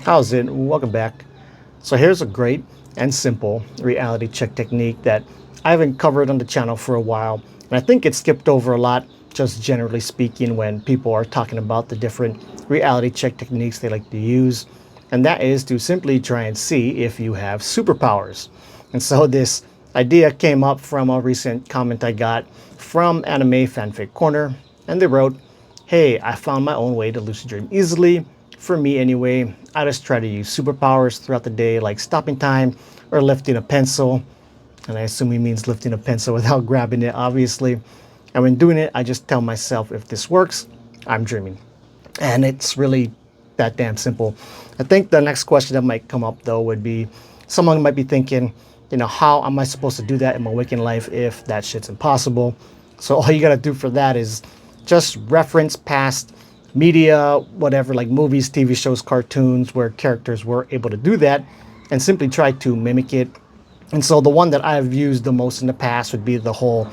How's it? Welcome back. So here's a great and simple reality check technique that I haven't covered on the channel for a while. And I think it's skipped over a lot, just generally speaking, when people are talking about the different reality check techniques they like to use. And that is to simply try and see if you have superpowers. And so this idea came up from a recent comment I got from Anime Fanfic Corner. And they wrote, "Hey, I found my own way to lucid dream easily. For me anyway, I just try to use superpowers throughout the day, like stopping time or lifting a pencil." And I assume he means lifting a pencil without grabbing it, obviously. And when doing it, I just tell myself, if this works, I'm dreaming. And it's really that damn simple. I think the next question that might come up, though, would be someone might be thinking, how am I supposed to do that in my waking life if that shit's impossible? So all you got to do for that is just reference past media, whatever, like movies, TV shows, cartoons, where characters were able to do that, and simply try to mimic it. And so the one that I've used the most in the past would be the whole,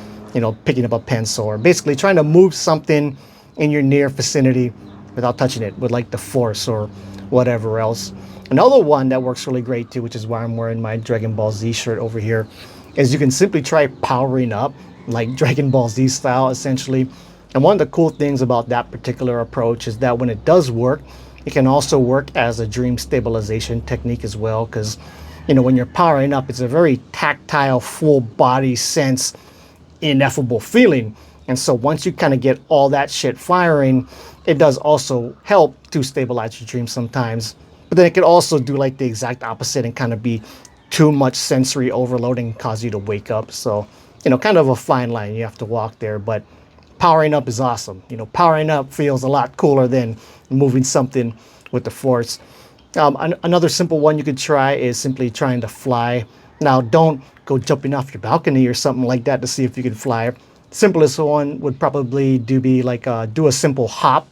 picking up a pencil, or basically trying to move something in your near vicinity without touching it with like the force or whatever else. Another one that works really great too, which is why I'm wearing my Dragon Ball Z shirt over here, is you can simply try powering up like Dragon Ball Z style, essentially. And one of the cool things about that particular approach is that when it does work, it can also work as a dream stabilization technique as well. Because, when you're powering up, it's a very tactile, full body sense, ineffable feeling. And so once you kind of get all that shit firing, it does also help to stabilize your dreams sometimes. But then it could also do like the exact opposite and kind of be too much sensory overload and cause you to wake up. So, kind of a fine line you have to walk there. But powering up is awesome. Powering up feels a lot cooler than moving something with the force. Another simple one you could try is simply trying to fly. Now, don't go jumping off your balcony or something like that to see if you can fly. Simplest one would probably do a simple hop,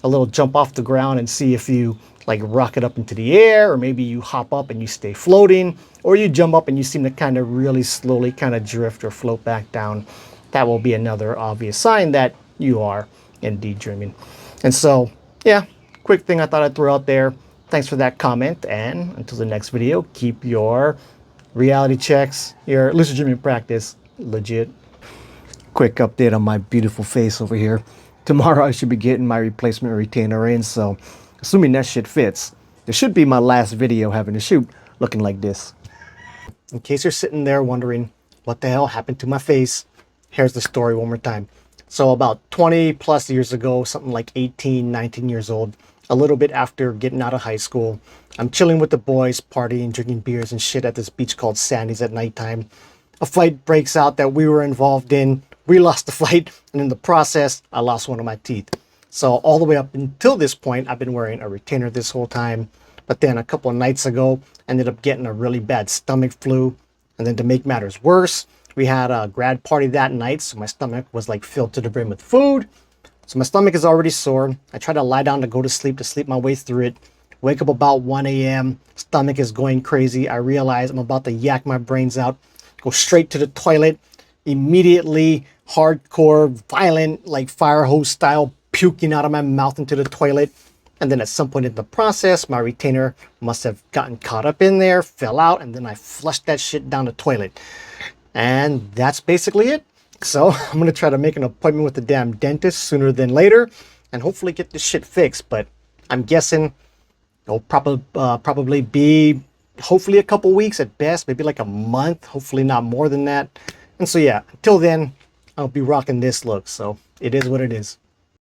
a little jump off the ground, and see if you like rocket up into the air, or maybe you hop up and you stay floating, or you jump up and you seem to kind of really slowly kind of drift or float back down. That will be another obvious sign that you are indeed dreaming. And so, yeah, quick thing I thought I'd throw out there. Thanks for that comment, and until the next video, keep your reality checks, your lucid dreaming practice legit. Quick update on my beautiful face over here. Tomorrow I should be getting my replacement retainer in, so assuming that shit fits, this should be my last video having to shoot looking like this. In case you're sitting there wondering what the hell happened to my face, here's the story one more time. So about 20 plus years ago, something like 18, 19 years old, a little bit after getting out of high school, I'm chilling with the boys, partying, drinking beers and shit at this beach called Sandy's at nighttime. A fight breaks out that we were involved in. We lost the fight, and in the process, I lost one of my teeth. So all the way up until this point, I've been wearing a retainer this whole time. But then a couple of nights ago, I ended up getting a really bad stomach flu. And then to make matters worse, we had a grad party that night, so my stomach was like filled to the brim with food. So my stomach is already sore. I try to lie down to go to sleep my way through it. Wake up about 1 a.m. Stomach is going crazy. I realize I'm about to yak my brains out. Go straight to the toilet. Immediately, hardcore, violent, like fire hose style, puking out of my mouth into the toilet. And then at some point in the process, my retainer must have gotten caught up in there, fell out, and then I flushed that shit down the toilet. And that's basically it. So I'm going to try to make an appointment with the damn dentist sooner than later and hopefully get this shit fixed. But I'm guessing it'll probably be hopefully a couple weeks at best, maybe like a month, hopefully not more than that. And so yeah, until then, I'll be rocking this look. So it is what it is.